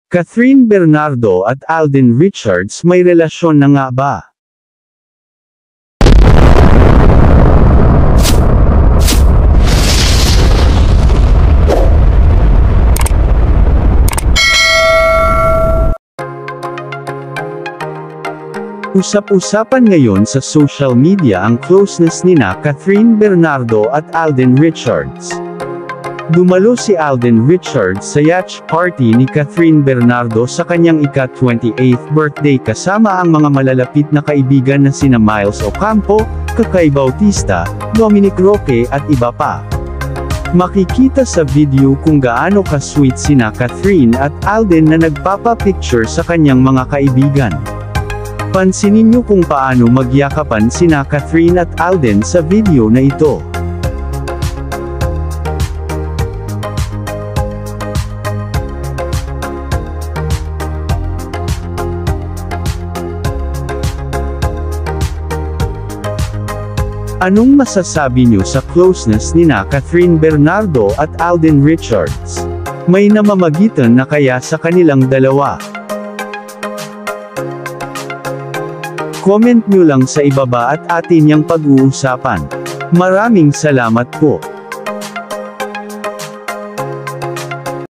Catherine Bernardo at Alden Richards may relasyon na nga ba? Usap-usapan ngayon sa social media ang closeness nina Catherine Bernardo at Alden Richards. Dumalo si Alden Richards sa yacht party ni Catherine Bernardo sa kanyang ika-28th birthday kasama ang mga malalapit na kaibigan na sina Miles Ocampo, Kakay Bautista, Dominic Roque at iba pa. Makikita sa video kung gaano ka-sweet sina Catherine at Alden na nagpapa-picture sa kanyang mga kaibigan. Pansinin niyo kung paano magyakapan sina Catherine at Alden sa video na ito. Anong masasabi niyo sa closeness nina Catherine Bernardo at Alden Richards? May namamagitan na kaya sa kanilang dalawa? Comment nyo lang sa ibaba at atin yang pag-uusapan. Maraming salamat po.